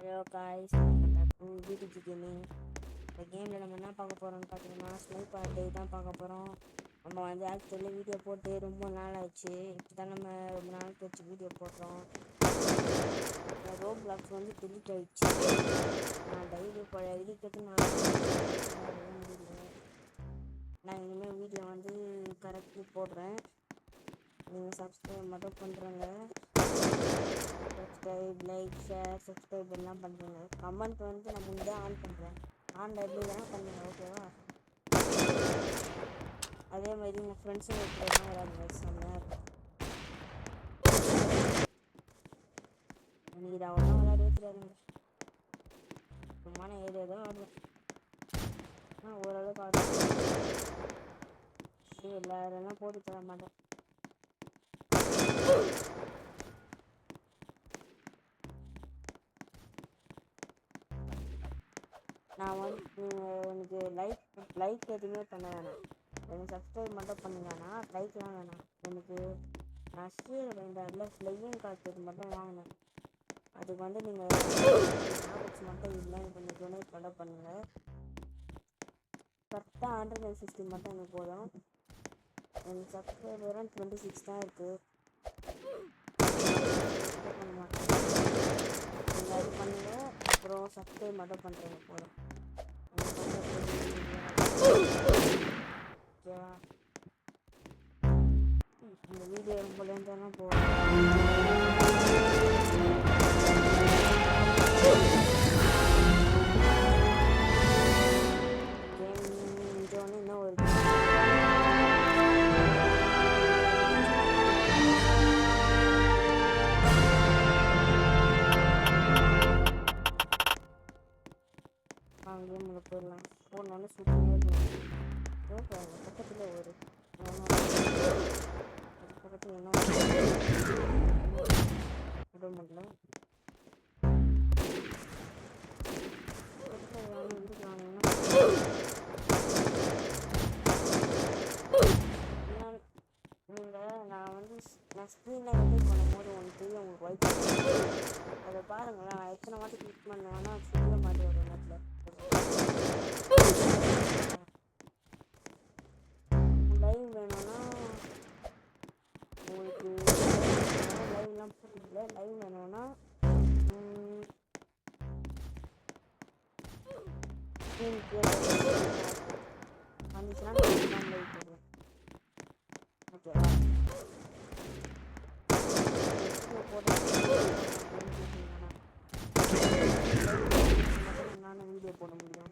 Hello guys, welcome back to VTG gaming. இந்த கேமில் நம்ம என்ன பார்க்க போகிறோம்னு பார்த்தீங்கன்னா ஸ்னைப்பர் டே தான் பார்க்க போகிறோம். நம்ம வந்து ஆக்சுவலி வீடியோ போட்டு ரொம்ப நாள் ஆச்சு. இப்போ தான் நம்ம ரொம்ப நாள் கழிச்சு வீடியோ போடுறோம். ரோப்ளாக்ஸ் வந்து டெலிட் ஆகிடுச்சு. நான் டெய்லி இருக்கிறது நான் முடியல. நான் இனிமேல் வீடியோ வந்து கரெக்டாக போடுறேன். நீங்கள் சப்ஸ்கிரைப் மட்டும் பண்ணுறேங்க. சப்ஸ்கிரைப், லைக், ஷேர், சப்ஸ்கிரைப் எல்லாம் பண்ணுறேங்க. கமெண்ட் வந்து நான் முன்னே ஆன் பண்ணுறேன். ஆனில் எப்படி வேணால் பண்ணுங்கள், ஓகேவா? அதே மாதிரி உங்கள் ஃப்ரெண்ட்ஸும் எப்படிலாம் விளையாடுங்க, செம்மையாக இருக்கும். எனக்கு இது அவ்வளோ விளையாடவே தெரியாதுங்க. சும்மா நான் ஏதோ ஆடுவேன். ஓரளவுக்கு ஆடுவேன். எல்லாரெல்லாம் போட்டு தர மாட்டேன். நான் வந்து எனக்கு லைக் எதுவுமே பண்ண வேணாம். எனக்கு சப்ஸ்கிரைப் மட்டும் பண்ணுங்கன்னா லைக்லாம் வேணாம். எனக்கு நான் இந்த ஃப்ளையிங் கார்டு மட்டும் வாங்கினேன். அதுக்கு வந்து நீங்கள் ப்ராடக்ட்ஸ் மட்டும் இல்லை, கொஞ்சம் டொனேட் மட்டும் பண்ணுங்கள். கரெக்டாக 160 மட்டும் எனக்கு போதும். எனக்கு சப்ஸ்கிரைபரும் 26 தான் இருக்குது. பண்ண மாட்டேன். நீங்கள் அது பண்ணுங்கள். அப்புறம் சப்ஸ்கிரைப் மட்டும் பண்ணுறேங்க போதும். ஓகேவா? இந்த வீடியோ ரொம்ப லென்த்தானா போகும். இன்னும் ஒரு கேமில் போயிடலாம். போடணுன்னு சுற்றினே இருக்கணும். பக்கத்தில் ஒரு பக்கத்தில் என்ன விட முடியல. நான் ஸ்க்ரீனில் எடிட் பண்ணும்போது ஒன்று தெரியும், உங்களுக்கு ஒயிட் அதை பாருங்களேன். நான் எத்தனை வாட்டி கிளிக் பண்ணுவேன்னா சொல்ல மாட்டேன். ஒரு நேரத்தில் லைவ் வேணும்னா உங்களுக்கு லைவ்லாம் புரியல. லைவ் வேணும்னா வந்துச்சுன்னா லைவ் போடுவேன், ஓகேவா? நானும் வீடியோ போட முடியும்.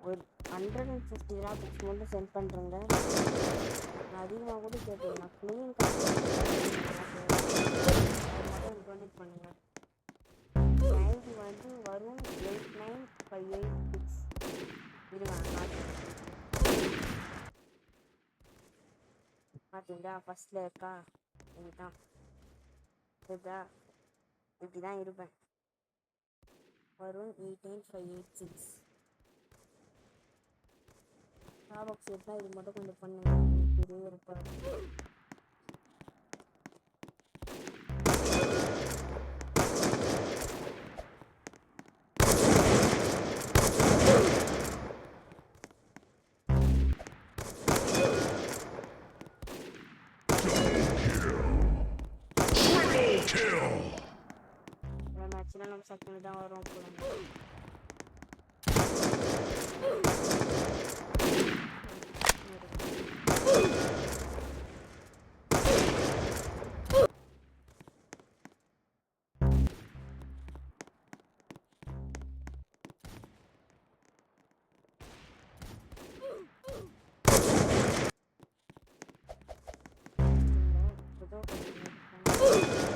ஒரு 150 கிராஃபிக்ஸ் மட்டும் சென்ட் பண்ணுறேங்க. நான் அதிகமாக கூட கேட்பேன். நான் க்ளீன் மட்டும் டொனேட் பண்ணுங்கள். ஐடி வந்து வரும் 89586. இருங்க பார்த்தீங்களா? ஃபஸ்ட்டில் இருக்கா? இதுதான் இதுதா இப்படி தான் இருப்பேன். வரும் 89586. ஸ்டார்பக்ஸ் எடுத்தால் இது மட்டும் கொஞ்சம் பண்ணுங்க. பெரிய இருப்பார். மேட்ச்னா நம்ம செகண்ட் தான் வரும் போல. ஏதோ கொஞ்சம்